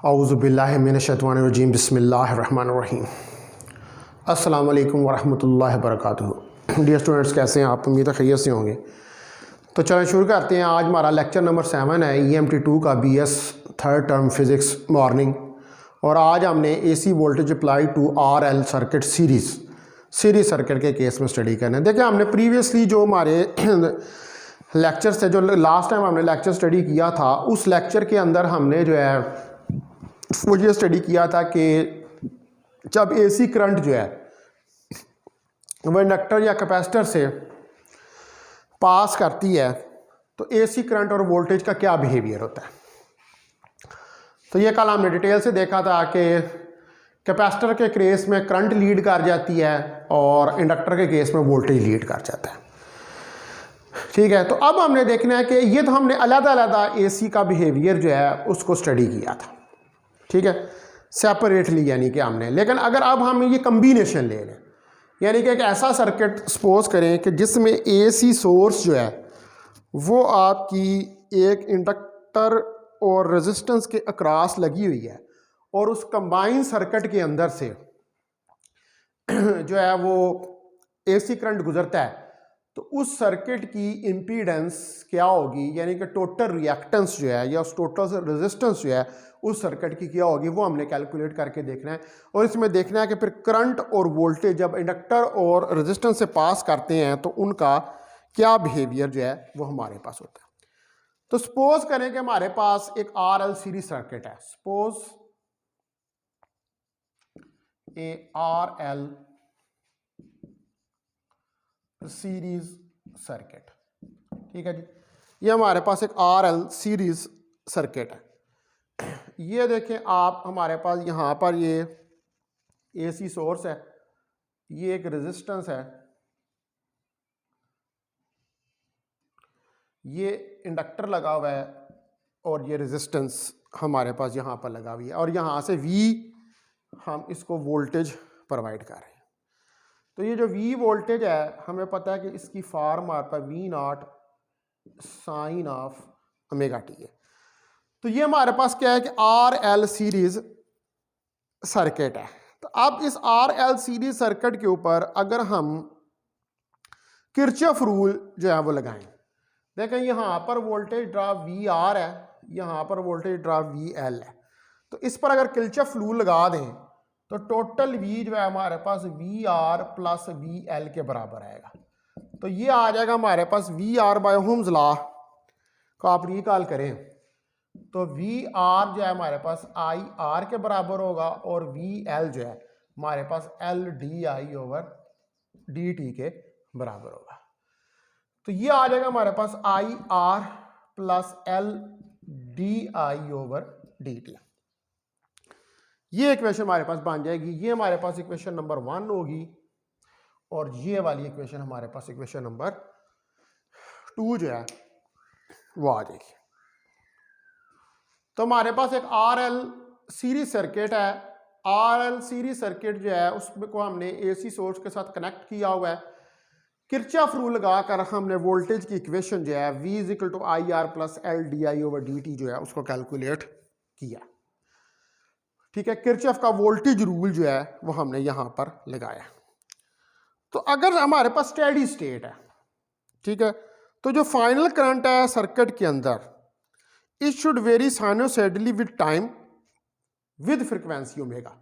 औज़ुबिल्लाहि मिनश्शैतानिर्रजीम बिस्मिल्लाहिर्रहमानिर्रहीम। अस्सलामु अलैकुम वरहमतुल्लाहि वबरकातुहू। डियर स्टूडेंट्स, कैसे हैं आप? उम्मीद है खैरियत से होंगे। तो चलें शुरू करते हैं। आज हमारा लेक्चर नंबर 7 है EMT2 का BS third term physics morning. और आज हमने AC voltage apply to RL circuit series circuit के केस में स्टडी करना है। देखिए, हमने प्रीवियसली जो हमारे लेक्चर से जो लास्ट टाइम हमने लेक्चर स्टडी किया था, उस लेक्चर के अंदर हमने जो है वो ये स्टडी किया था कि जब AC करंट जो है वो इंडक्टर या कैपेसिटर से पास करती है तो AC करंट और वोल्टेज का क्या बिहेवियर होता है। तो ये कल हमने डिटेल से देखा था कि कैपेसिटर के केस में करंट लीड कर जाती है और इंडक्टर के केस में वोल्टेज लीड कर जाता है। ठीक है, तो अब हमने देखना है कि ये तो हमने अलग-अलग AC का बिहेवियर जो है उसको स्टडी किया था, ठीक है, सेपरेटली, यानी कि हमने। लेकिन अगर अब हम ये कम्बिनेशन ले लें, यानी कि एक ऐसा सर्किट सपोज करें कि जिसमें AC सोर्स जो है वो आपकी एक इंडक्टर और रेजिस्टेंस के अक्रॉस लगी हुई है और उस कंबाइन सर्किट के अंदर से जो है वो AC करंट गुजरता है, तो उस सर्किट की इम्पीडेंस क्या होगी, यानी कि टोटल रिएक्टेंस जो है या उस टोटल रेजिस्टेंस जो है उस सर्किट की क्या होगी, वो हमने कैलकुलेट करके देखना है। और इसमें देखना है कि फिर करंट और वोल्टेज जब इंडक्टर और रेजिस्टेंस से पास करते हैं तो उनका क्या बिहेवियर जो है वो हमारे पास होता है। तो सपोज करें कि हमारे पास एक RL सीरीज सर्किट है। सपोज ए RL सीरीज सर्किट, ठीक है जी। ये हमारे पास एक RL सीरीज सर्किट है। ये देखें आप, हमारे पास यहाँ पर ये AC सोर्स है, ये एक रेजिस्टेंस है, ये इंडक्टर लगा हुआ है और ये रेजिस्टेंस हमारे पास यहाँ पर लगा हुई है और यहाँ से V हम इसको वोल्टेज प्रोवाइड कर रहे हैं। तो ये जो V वोल्टेज है, हमें पता है कि इसकी फॉर्म आता है V0 sine of omega T है। तो ये हमारे पास क्या है कि RL सीरीज सर्किट है। तो अब इस RL सीरीज सर्किट के ऊपर अगर हम किरचॉफ रूल जो है वो लगाएं, देखें यहाँ पर वोल्टेज ड्रॉप VR है, यहाँ पर वोल्टेज ड्रॉप VL है। तो इस पर अगर किरचॉफ रूल लगा दें तो टोटल V जो है हमारे पास VR प्लस VL के बराबर आएगा। तो ये आ जाएगा हमारे पास VR बाय ओहम्स लॉ को आप रिकॉल करें तो VR जो है हमारे पास IR के बराबर होगा और VL जो है हमारे पास LdI/dt के बराबर होगा। तो ये आ जाएगा हमारे पास IR प्लस LdI/dt। ये इक्वेशन हमारे पास बन जाएगी। ये हमारे पास इक्वेशन नंबर 1 होगी और ये वाली इक्वेशन हमारे पास इक्वेशन नंबर 2 जो है वो आ जाएगी। तो हमारे पास एक RL सीरीज सर्किट है। RL सीरीज सर्किट जो है उसमें को हमने AC सोर्स के साथ कनेक्ट किया हुआ है। किरचॉफ रूल लगाकर हमने वोल्टेज की इक्वेशन जो है V = IR प्लस LdI/dt जो है उसको कैलकुलेट किया, ठीक है। किरचॉफ का वोल्टेज रूल जो है वो हमने यहां पर लगाया। तो अगर हमारे पास स्टेडी स्टेट है, ठीक है, तो जो फाइनल करंट है सर्किट के अंदर, it should very sinusoidally with time with frequency omega.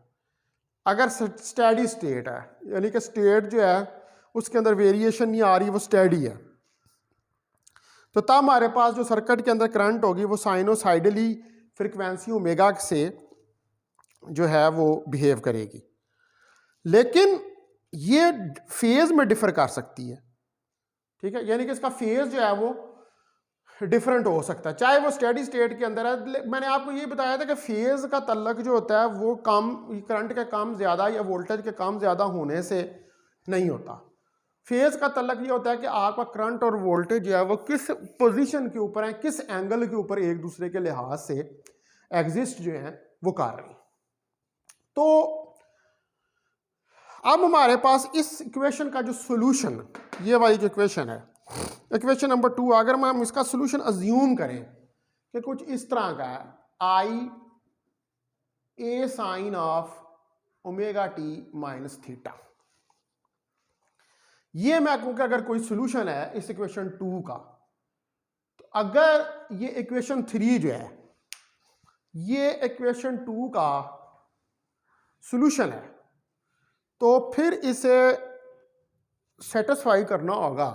अगर स्टेडी स्टेट है, यानी कि स्टेट जो है उसके अंदर वेरिएशन नहीं आ रही, वो स्टेडी है, तो तब हमारे पास जो सर्किट के अंदर करंट होगी वो साइनोसॉइडली फ्रीक्वेंसी ओमेगा से जो है वो बिहेव करेगी। लेकिन ये फेज में डिफर कर सकती है, ठीक है, यानी कि इसका फेज जो है वो डिफरेंट हो सकता है, चाहे वो स्टेडी स्टेट के अंदर है। मैंने आपको ये बताया था कि फेज का तल्लक जो होता है वो कम करंट के कम ज़्यादा या वोल्टेज के कम ज़्यादा होने से नहीं होता। फेज का तल्लक ये होता है कि आपका करंट और वोल्टेज जो है वो किस पोजीशन के ऊपर है, किस एंगल के ऊपर एक दूसरे के लिहाज से एग्जिस्ट जो है वो कर रही है। तो अब हमारे पास इस इक्वेशन का जो सोल्यूशन, ये वाली जो इक्वेशन है, इक्वेशन नंबर 2, अगर हम इसका सोल्यूशन अज्यूम करें कि कुछ इस तरह का है, i a sine of omega T minus theta. ये मैं कहूँ कि अगर कोई सोल्यूशन है इस इक्वेशन 2 का, तो अगर ये इक्वेशन 3 जो है ये इक्वेशन 2 का सोल्यूशन है, तो फिर इसे सेटिस्फाई करना होगा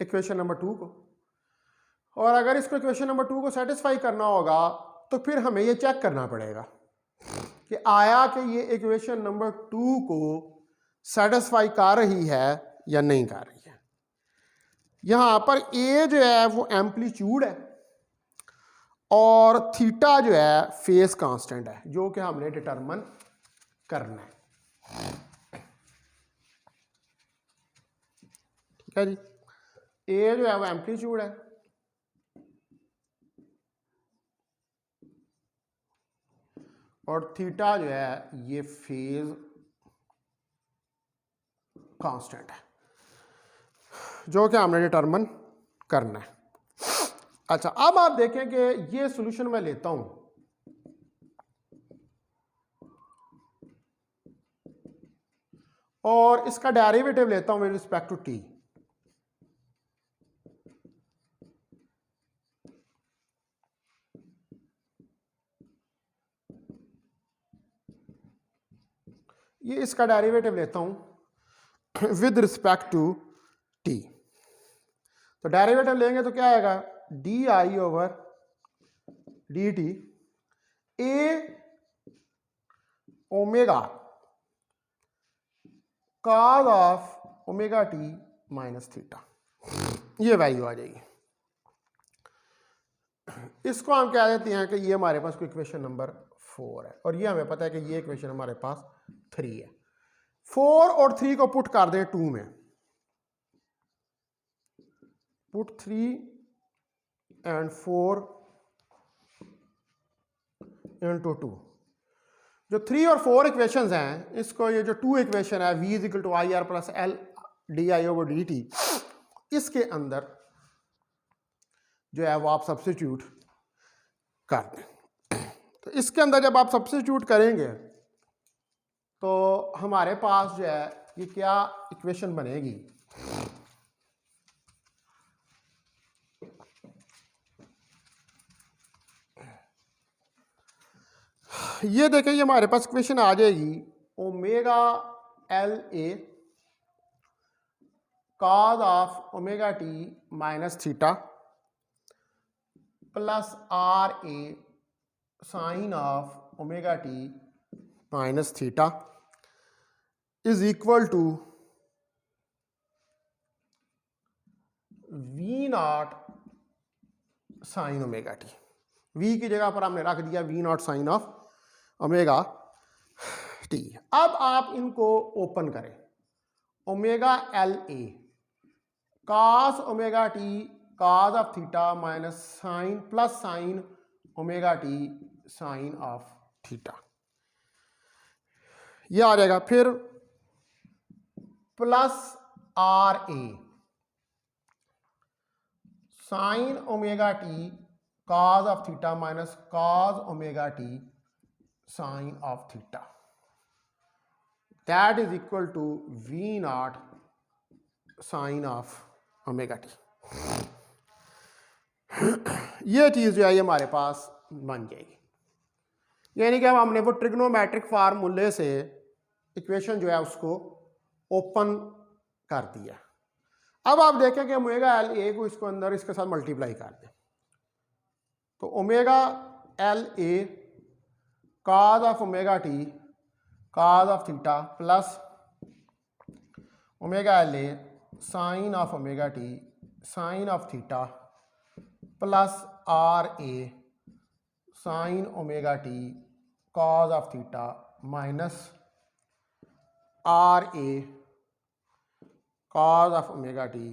इक्वेशन नंबर 2 को। और अगर इसको इक्वेशन नंबर 2 को सेटिस्फाई करना होगा तो फिर हमें ये चेक करना पड़ेगा कि आया कि ये इक्वेशन नंबर 2 को सेटिस्फाई कर रही है या नहीं कर रही है। यहां पर ए जो है वो एम्पलीट्यूड है और थीटा जो है फेज कांस्टेंट है, जो कि हमने डिटरमिन करना है। ठीक है जी। ए जो है वो एम्पलीट्यूड है और थीटा जो है ये फेज कांस्टेंट है, जो कि हमने डिटरमिन करना है। अच्छा, अब आप देखें कि ये सॉल्यूशन मैं लेता हूं और इसका डेरिवेटिव लेता हूं विद रिस्पेक्ट टू टी। ये इसका डेरिवेटिव लेता हूं विद रिस्पेक्ट टू टी। तो डेरिवेटिव लेंगे तो क्या आएगा, D I over D T A omega cos of omega T minus theta, ये वैल्यू आ जाएगी। इसको हम कह देते हैं कि ये हमारे पास कोई इक्वेशन नंबर 4 है और ये हमें पता है कि ये इक्वेशन हमारे पास 3 है। 4 और 3 को पुट कर दें 2 में, पुट 3 एंड 4 इंटू 2। जो 3 और 4 इक्वेशंस हैं, इसको ये जो 2 इक्वेशन है v is equal to I R plus L D I over D T, इसके अंदर जो है वो आप सब्स्टिट्यूट कर दें। तो इसके अंदर जब आप सब्स्टिट्यूट करेंगे तो हमारे पास जो है ये क्या इक्वेशन बनेगी, ये देखें, ये हमारे पास इक्वेशन आ जाएगी omega L A cos of omega T minus theta plus R A sine of omega T minus theta is equal to V naught sine omega T. V की जगह पर हमने रख दिया V naught sine of omega T. अब आप इनको open करें, omega L A cos omega T cos of theta minus sine plus sine omega T sine of theta, ये आ जाएगा। फिर plus R A sine omega T cos of theta minus cos omega T sine of theta, that is equal to V naught sine of omega T. ये चीज़ जो है ये हमारे पास बन जाएगी, यानी कि हमने वो ट्रिग्नोमेट्रिक फार्मूले से इक्वेशन जो है उसको ओपन कर दिया। अब आप देखें कि ओमेगा एल ए को इसको अंदर इसके साथ मल्टीप्लाई कर दें, तो omega L A cos of omega T cos of theta plus omega L A sine of omega T sine of theta plus R A sine omega T cos of theta minus R A cos of omega T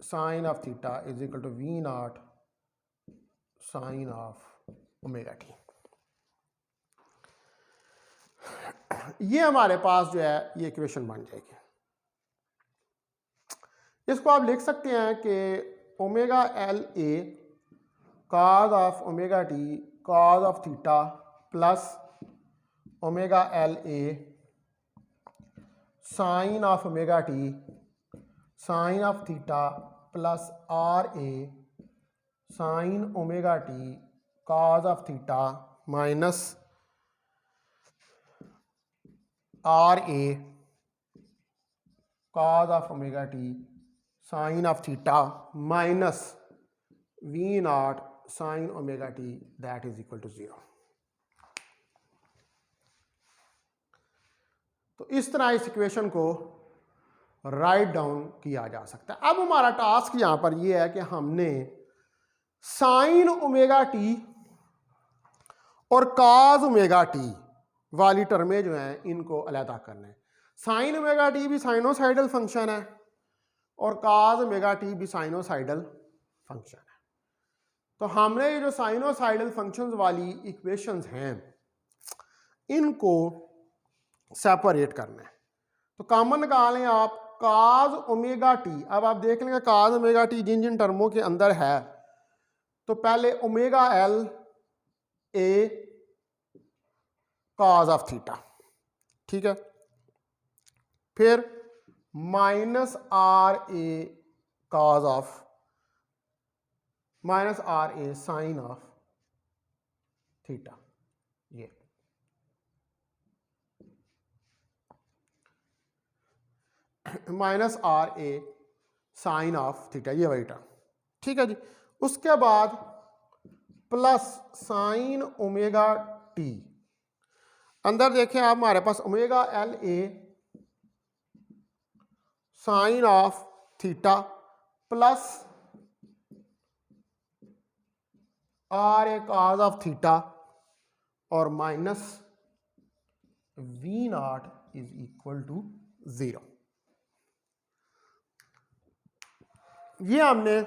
sine of theta is equal to V naught sine of omega T. ये हमारे पास जो है ये equation बन जाएगी। इसको आप लिख सकते हैं कि omega L A cos of omega T cos of theta plus omega L A sine of omega T sine of theta plus R A sine omega T cos of theta minus are A cos of omega T sine of theta minus we naught sine omega T that is equal to 0। तो इस तरह इस equation को write down किया जा सकता है। अब हमारा टास्क यहां पर यह है कि हमने साइन ओमेगा टी और कॉस ओमेगा टी वाली टर्में जो हैं इनको अलहदा करना है। साइन ओमेगा टी भी साइनोसाइडल फंक्शन है और कॉस ओमेगा टी भी साइनोसाइडल फंक्शन है। तो हमने ये जो साइनोसाइडल फंक्शंस वाली इक्वेशंस हैं इनको सेपरेट करना है। तो कॉमन निकालें आप कॉस ओमेगा टी। अब आप देख लेंगे कॉस ओमेगा टी जिन जिन टर्मों के अंदर है, तो पहले omega L A cos of theta, ठीक है, फिर minus R A cos of minus R A sine of theta, ये minus R A sine of theta, ये वही टर्म, ठीक है जी। उसके बाद प्लस साइन ओमेगा टी, अंदर देखें आप हमारे पास omega L A sine of theta plus R A cos of theta और minus we naught is equal to 0। ये हमने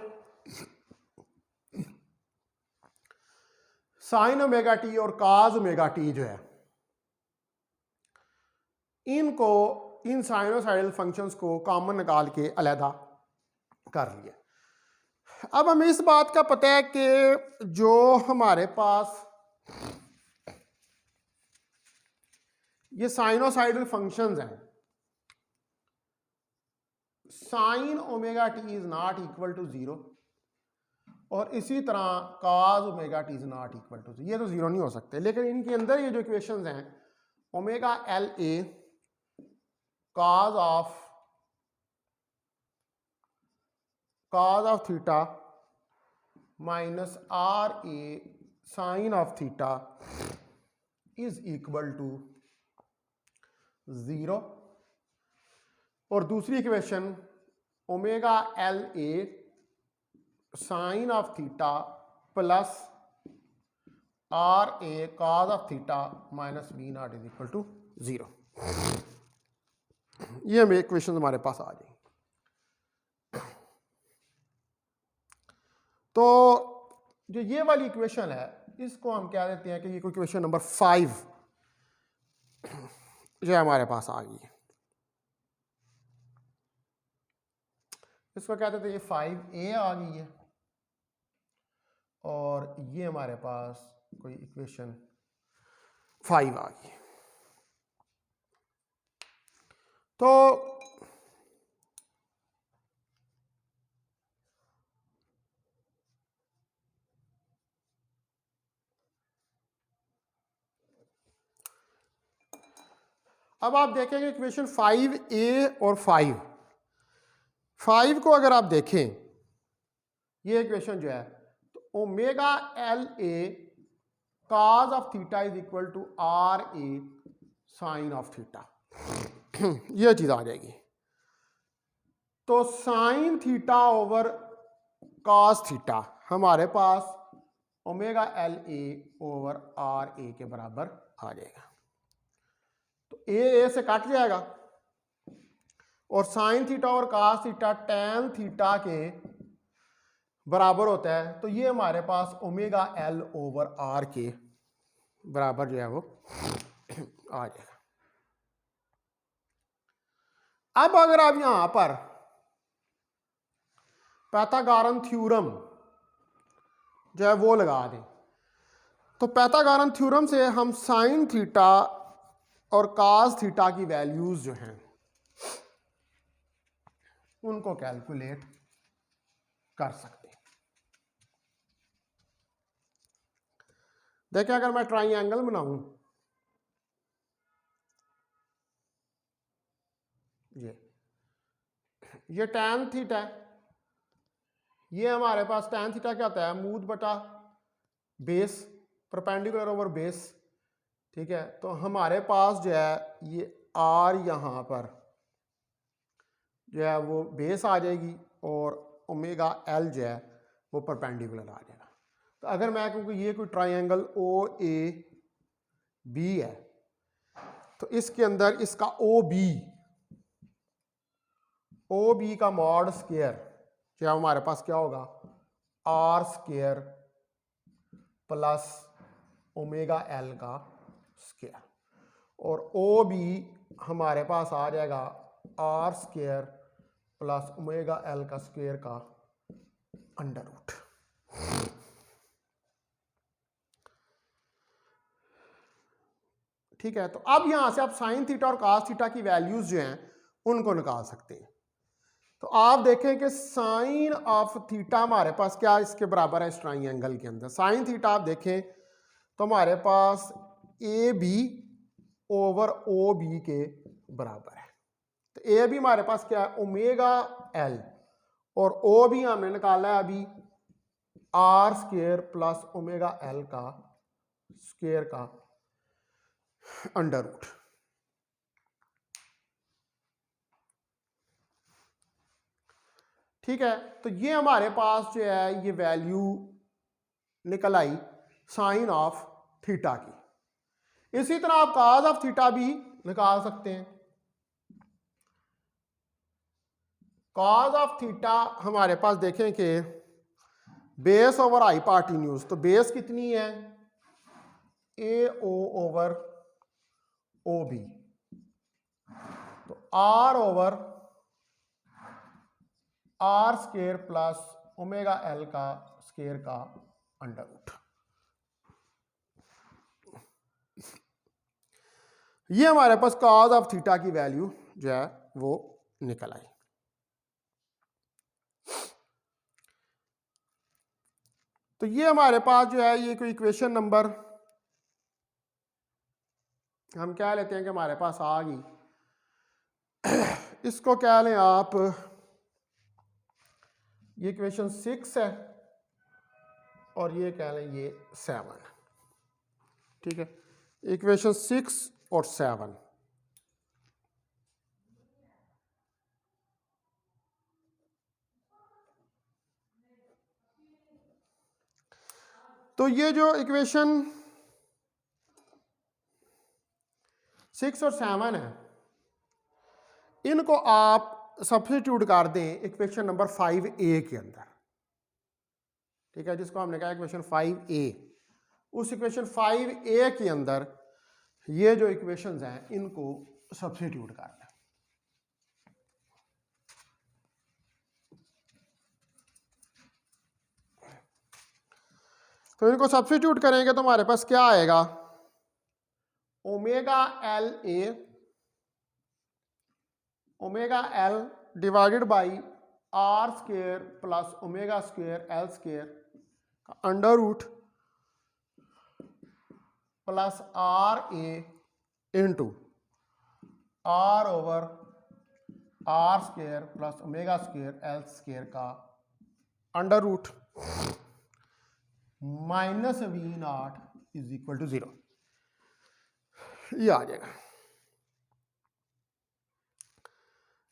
साइन ओमेगा टी और कॉस ओमेगा टी जो है इनको इन साइनोसाइडल फंक्शंस को कॉमन निकाल के अलहदा कर लिया। अब हमें इस बात का पता है कि जो हमारे पास ये साइनोसाइडल फंक्शंस हैं, sine omega T is not equal to 0 और इसी तरह cos omega T is not equal to 0, ये तो 0 नहीं हो सकते। लेकिन इनके अंदर ये जो इक्वेशंस हैं omega L A cos of theta minus R A sine of theta is equal to 0 और दूसरी equation omega L A sine of theta plus R A cos of theta minus B naught is equal to 0। ये हमें equation हमारे पास आ जाएंगी। तो जो ये वाली इक्वेशन है इसको हम क्या देते हैं कि ये इक्वेशन नंबर 5 जो हमारे पास आ गई है, इसको क्या कहते हैं, ये 5a आ गई है और ये हमारे पास कोई इक्वेशन 5 आ गई। तो अब आप देखेंगे इक्वेशन 5a और 5 को अगर आप देखें ये इक्वेशन जो है तो omega L A cos of theta is equal to r A sine of theta, ये चीज आ जाएगी। तो sine theta over cos theta हमारे पास omega L a over r a के बराबर आ जाएगा। तो ए से कट जाएगा और साइन थीटा और कॉस थीटा टैन थीटा के बराबर होता है। तो ये हमारे पास ओमेगा एल ओवर आर के बराबर जो है वो आ जाएगा। अब अगर आप यहां पर पाइथागोरन थ्योरम जो है वो लगा दें तो पाइथागोरन थ्योरम से हम साइन थीटा और कास थीटा की वैल्यूज जो हैं उनको कैलकुलेट कर सकते हैं। देखिए अगर मैं ट्राइंगल बनाऊं, ये टैन थीटा है, ये हमारे पास टैन थीटा क्या होता है, मूद बटा बेस, परपेंडिकुलर ओवर बेस। ठीक है, तो हमारे पास जो है ये आर यहाँ पर जो है वो बेस आ जाएगी और ओमेगा एल जो है वो परपेंडिकुलर आ जाएगा। तो अगर मैं कहूँ कि ये कोई ट्राइंगल ओ ए बी है, तो इसके अंदर इसका ओ बी का मॉड स्क्वायर जो है हमारे पास क्या होगा, R square plus omega L का स्क्वायर, और ओ बी हमारे पास आ जाएगा are square plus omega L का स्क्वायर का अंडर रूट। ठीक है, तो अब यहां से आप साइन थीटा और कास थीटा की वैल्यूज जो हैं उनको निकाल सकते हैं। तो आप देखें कि साइन ऑफ थीटा हमारे पास क्या इसके बराबर है, इस ट्राइंगल के अंदर साइन थीटा आप देखें तो हमारे पास a b over O b के बराबर है। तो ए बी हमारे पास क्या है, ओमेगा एल, और ओ बी हमने निकाला है अभी R square plus omega L का स्क्वायर का अंडर रूट। ठीक है, तो ये हमारे पास जो है ये वैल्यू निकल आई साइन ऑफ थीटा की। इसी तरह आप काज ऑफ थीटा भी निकाल सकते हैं। काज ऑफ थीटा हमारे पास देखें कि बेस ओवर हाइपोटेन्यूज, तो बेस कितनी है, A O over O B, तो R over are square plus omega L का स्क्वायर का अंडर रूट। ये हमारे पास कॉज ऑफ थीटा की वैल्यू जो है वो निकल आई। तो ये हमारे पास जो है ये कोई इक्वेशन नंबर हम क्या लेते हैं कि हमारे पास आ गई, इसको क्या लें आप, ये इक्वेशन 6 है और ये कह लें ये 7। ठीक है, इक्वेशन 6 और 7। तो ये जो इक्वेशन 6 और 7 है, इनको आप सब्स्टिट्यूट कर दें इक्वेशन नंबर 5A के अंदर। ठीक है, जिसको हमने कहा इक्वेशन 5A, उस इक्वेशन 5A के अंदर ये जो इक्वेशंस हैं इनको सब्स्टिट्यूट कर दें। तो इनको सब्स्टिट्यूट करेंगे तो हमारे पास क्या आएगा, omega l divided by r square plus omega square L square का under root plus are a into r over are square plus omega square L square का under root minus we naught is equal to 0। ये आ जाएगा।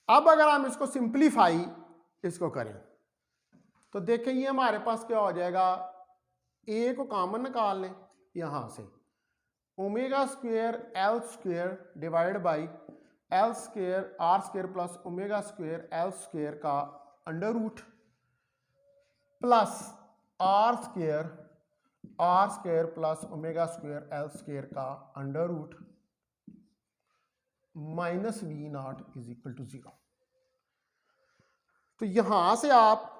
अब अगर हम इसको simplify इसको करें तो देखें ये हमारे पास क्या हो जाएगा, ए को कॉमन निकाल लें यहां से, omega square L square divide by l square r square plus omega square L square का under root plus are square plus omega square L square का under root minus we naught is equal to 0। तो यहां से आप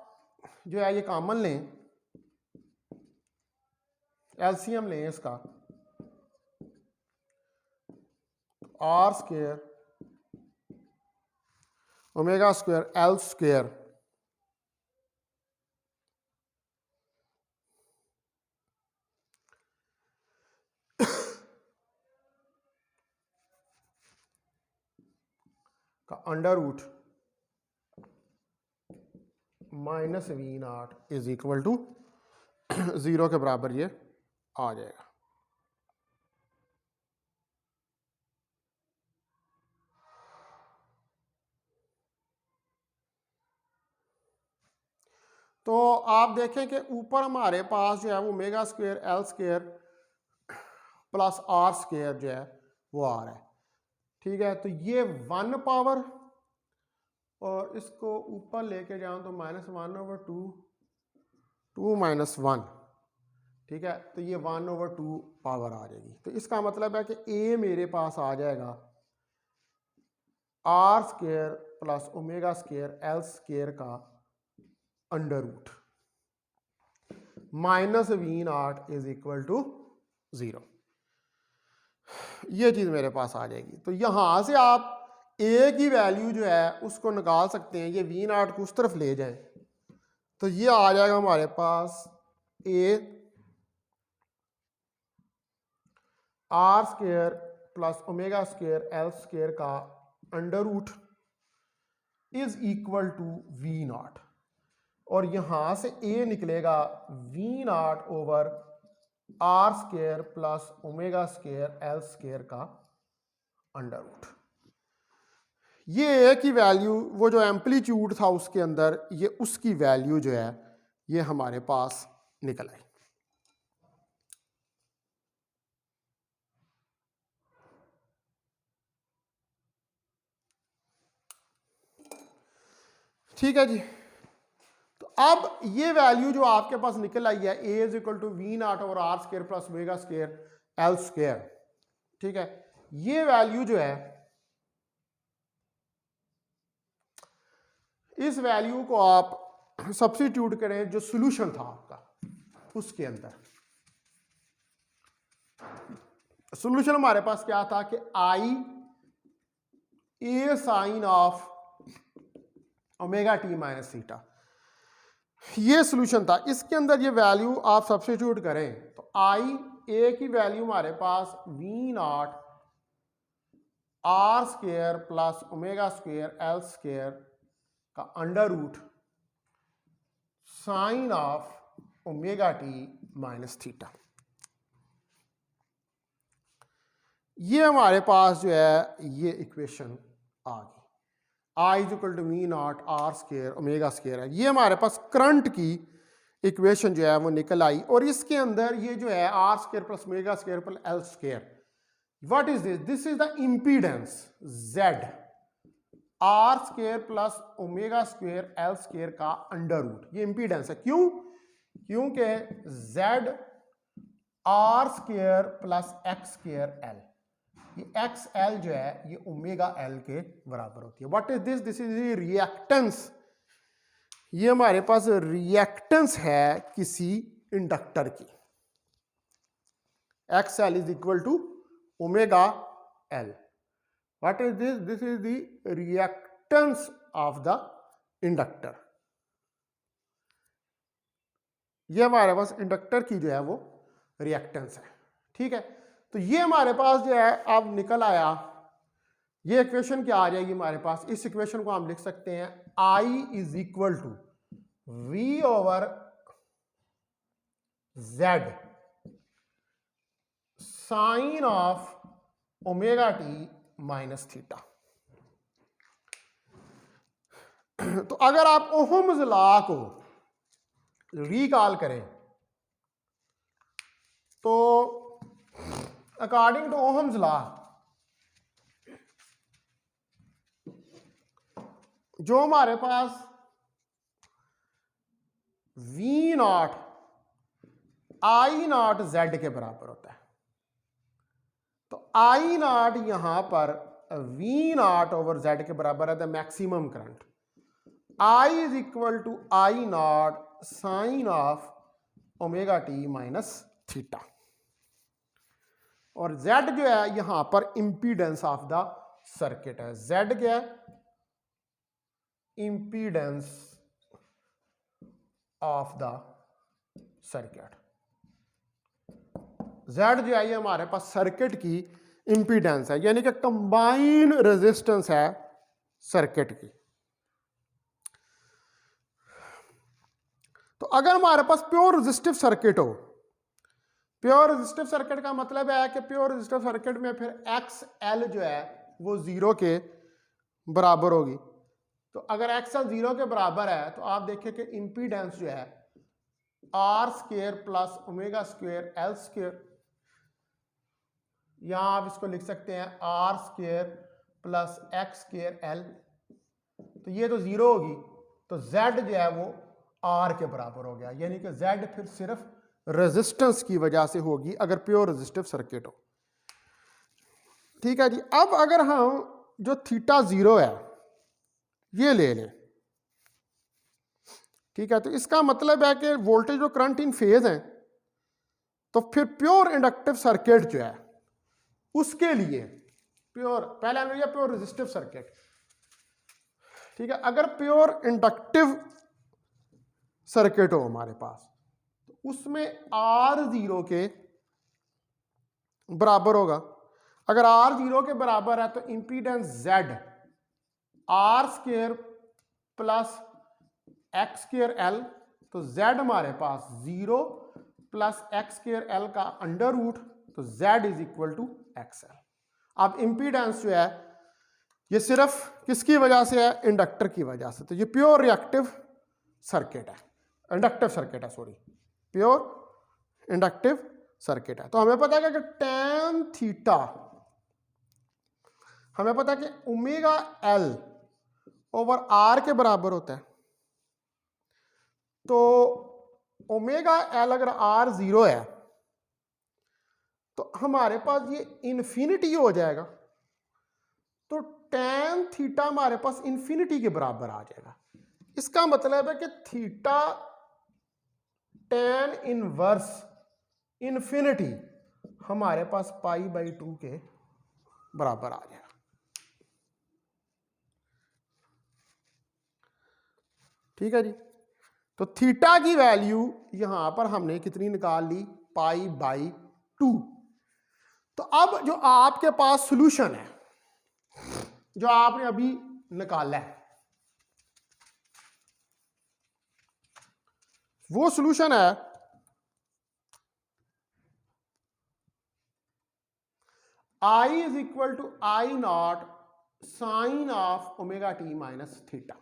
जो है ये common लें एलसीएम लें इसका, r square omega square L square का under root minus V0 is equal to 0 के बराबर ये आ जाएगा। तो आप देखें कि ऊपर हमारे पास जो है वो omega square L square plus are square जो है वो आ रहा है, ठीक है। तो ये 1 पावर और इसको ऊपर लेके जाऊं तो -1/2 2 - 1, ठीक है। तो ये 1/2 पावर आ जाएगी। तो इसका मतलब है कि ए मेरे पास आ जाएगा are square plus omega square L square का under root minus V0 is equal to 0। ये चीज मेरे पास आ जाएगी। तो यहां से आप ए की वैल्यू जो है उसको निकाल सकते हैं। ये V0 को उस तरफ ले जाएं तो ये आ जाएगा हमारे पास a r square plus omega square L square का under root is equal to V0, और यहां से ए निकलेगा V0 over are square plus omega square L square का अंडर रूट। ये ए की वैल्यू वो जो एम्पलीट्यूड था उसके अंदर, ये उसकी वैल्यू जो है ये हमारे पास निकल आई। ठीक है जी। तो अब ये वैल्यू जो आपके पास निकल आई है a is equal to V0 over are square plus omega square L square, ठीक है। ये वैल्यू जो है, इस वैल्यू को आप सब्स्टिट्यूट करें जो सॉल्यूशन था आपका उसके अंदर। सॉल्यूशन हमारे पास क्या था कि i a sine of omega T minus theta, ये सॉल्यूशन था। इसके अंदर ये वैल्यू आप सब्स्टिट्यूट करें तो आई ए की वैल्यू हमारे पास V0 r square plus omega square L square का under root sine of omega T minus theta. ये हमारे पास जो है ये इक्वेशन आ गई। I is equal to V0 r square omega square है। ये हमारे पास करंट की इक्वेशन जो है वो निकल आई, और इसके अंदर ये जो है R square plus omega square plus L square, what is this? This is the impedance Z R square plus omega square L square का अंडर रूट। ये इम्पीडेंस है। क्यों? क्योंकि Z R square plus X square L, ये X L जो है ये omega L के बराबर होती है। What is this? This is reactance. ये हमारे पास रिएक्टेंस है किसी इंडक्टर की। X L is equal to omega L. What is this? This is the reactance of the inductor. ये हमारे पास इंडक्टर की जो है वो रिएक्टेंस है, ठीक है। तो ये हमारे पास जो है अब निकल आया, ये इक्वेशन क्या आ जाएगी हमारे पास? इस इक्वेशन को हम लिख सकते हैं i is equal to V over Z sine of omega T minus theta. तो अगर आप ओहम्स लॉ को रिकॉल करें तो अकॉर्डिंग टू ओहम्स लॉ जो हमारे पास V0 I0 Z के बराबर होता है, तो I0 यहां पर V0 ओवर Z के बराबर है the maximum current. I is equal to I0 sine of omega T minus theta, और Z जो है यहां पर इंपीडेंस ऑफ द सर्किट है। Z क्या है? Impedance of the circuit. Z जो है ये हमारे पास सर्किट की इंपीडेंस है, यानी कि कंबाइंड रेजिस्टेंस है सर्किट की। तो अगर हमारे पास प्योर रेजिस्टिव सर्किट हो, प्योर रेजिस्टिव सर्किट का मतलब है कि प्योर रेजिस्टिव सर्किट में फिर XL जो है वो 0 के बराबर होगी। तो अगर XL 0 के बराबर है तो आप देखिए कि इंपीडेंस जो है R² plus omega square L square, यहां आप इसको लिख सकते हैं R² प्लस X² L। तो ये तो 0 होगी, तो Z जो है वो R के बराबर हो गया, यानी कि Z फिर सिर्फ रेजिस्टेंस की वजह से होगी अगर प्योर रेजिस्टिव सर्किट हो। ठीक है जी। अब अगर हम जो थीटा 0 है ये ले लें, ठीक है, तो इसका मतलब है कि वोल्टेज और करंट इन फेज हैं, तो फिर प्योर इंडक्टिव सर्किट जो है उसके लिए प्योर, पहले हमने लिया प्योर रेजिस्टिव सर्किट, ठीक है, अगर प्योर इंडक्टिव सर्किट हो हमारे पास तो उसमें R0 के बराबर होगा। अगर R0 के बराबर है तो impedance Z R² plus X² L, तो Z हमारे पास 0 प्लस X² L का अंडर रूट, तो Z is equal to XL। अब इंपीडेंस जो है ये सिर्फ किसकी वजह से है? इंडक्टर की वजह से। तो ये प्योर रिएक्टिव सर्किट है, इंडक्टिव सर्किट है, सॉरी, प्योर इंडक्टिव सर्किट है। तो हमें पता है कि tan थीटा, हमें पता है कि ओमेगा L ओवर R के बराबर होता है। तो ओमेगा L अगर R 0 है तो हमारे पास ये इन्फिनिटी हो जाएगा, तो tan थीटा हमारे पास इन्फिनिटी के बराबर आ जाएगा। इसका मतलब है कि थीटा tan इनवर्स इन्फिनिटी हमारे पास π/2 के बराबर आ जाएगा। ठीक है जी। तो थीटा की वैल्यू यहां पर हमने कितनी निकाल ली? π/2। तो अब जो आपके पास सॉल्यूशन है, जो आपने अभी निकाला है, वो सॉल्यूशन है I is equal to I0 sine of omega T minus theta.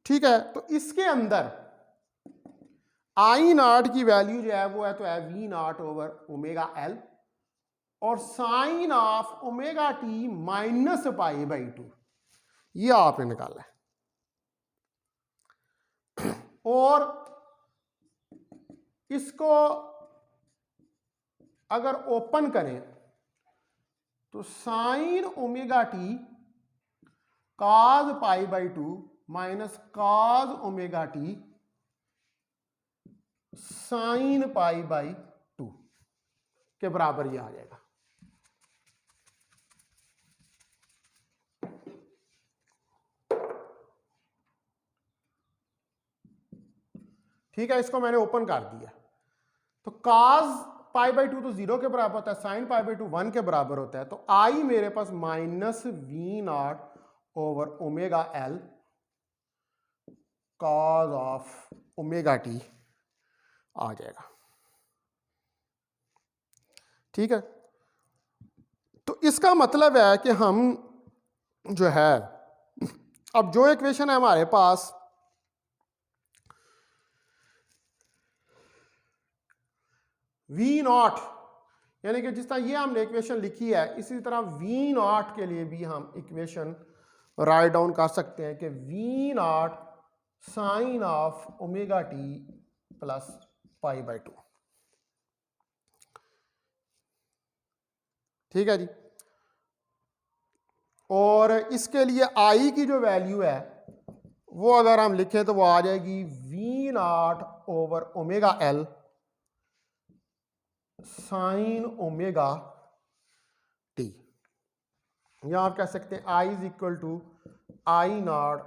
ठीक है, तो इसके अंदर I0 की वैल्यू जो है वो है तो है V0 ओवर ओमेगा L, और sine of omega T minus π/2 ये आपने निकाला है। और इसको अगर ओपन करें तो sine omega T cos π/2 minus cos omega T sine π/2 के बराबर ये आ जाएगा। ठीक है, इसको मैंने ओपन कर दिया। तो cos π/2 तो 0 के बराबर होता है, साइन π/2 1 के बराबर होता है, तो I मेरे पास minus V0 over omega L cos of omega t आ जाएगा। ठीक है, तो इसका मतलब है कि हम जो है, अब जो इक्वेशन है हमारे पास, V0 यानी कि जिस तरह ये हमने इक्वेशन लिखी है इसी तरह V0 के लिए भी हम इक्वेशन राइट डाउन कर सकते हैं कि V0 sine of omega t plus π/2। ठीक है जी। और इसके लिए I की जो वैल्यू है वो अगर हम लिखें तो वो आ जाएगी V V0/ओमेगा L sign omega T, या आप कह सकते हैं I = I0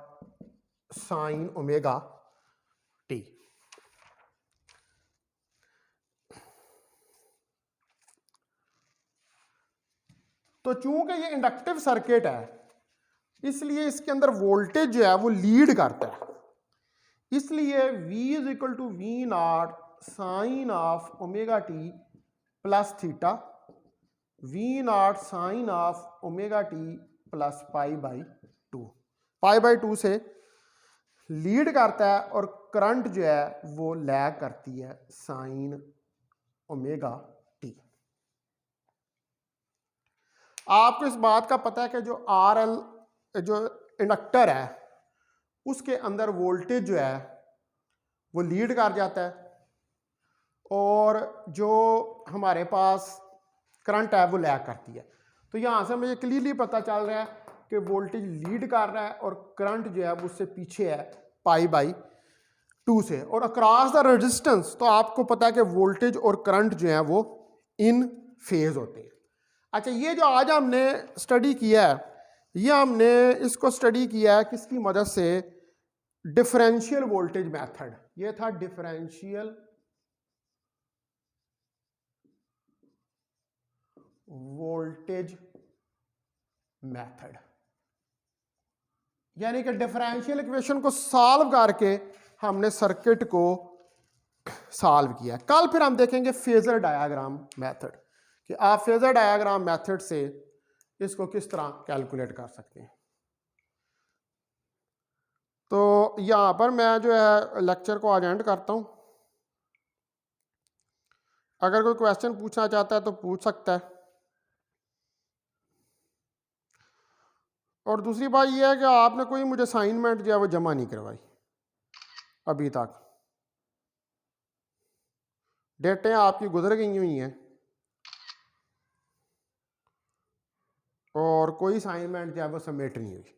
sign omega T. तो चूंकि ये इंडक्टिव सर्किट है इसलिए इसके अंदर वोल्टेज जो है वो लीड करता है, इसलिए V = V0 sine of omega t plus theta, V0 sine of omega t plus π/2। π/2 से लीड करता है और करंट जो है वो लैग करती है साइन ओमेगा टी। आपको इस बात का पता है कि जो RL जो इंडक्टर है उसके अंदर वोल्टेज जो है वो लीड कर जाता है और जो हमारे पास करंट है वो लैग करती है। तो यहाँ से मुझे क्लियरली पता चल रहा है कि वोल्टेज लीड कर रहा है और करंट जो है वो उससे पीछे है π/2 से, और अक्रॉस द रेजिस्टेंस तो आपको पता है कि वोल्टेज और करंट जो है वो इन फेज होते हैं। अच्छा, ये जो आज हमने स्टडी किया है ये हमने इसको स्टडी किया है किसकी मदद से? Differential voltage method. ये था डिफरेंशियल वोल्टेज मेथड, यानी कि डिफरेंशियल इक्वेशन को सॉल्व करके हमने सर्किट को सॉल्व किया। कल फिर हम देखेंगे फेजर डायग्राम मेथड कि आप फेजर डायग्राम मेथड से इसको किस तरह कैलकुलेट कर सकते हैं। तो यहाँ पर मैं जो है लेक्चर को आज एंड करता हूँ। अगर कोई क्वेश्चन पूछना चाहता है तो पूछ सकता है। और दूसरी बात यह है कि आपने कोई मुझे असाइनमेंट जो है वो जमा नहीं करवाई अभी तक। डेटें आपकी गुजर गई हुई हैं और कोई असाइनमेंट जो है वो सबमिट नहीं हुई।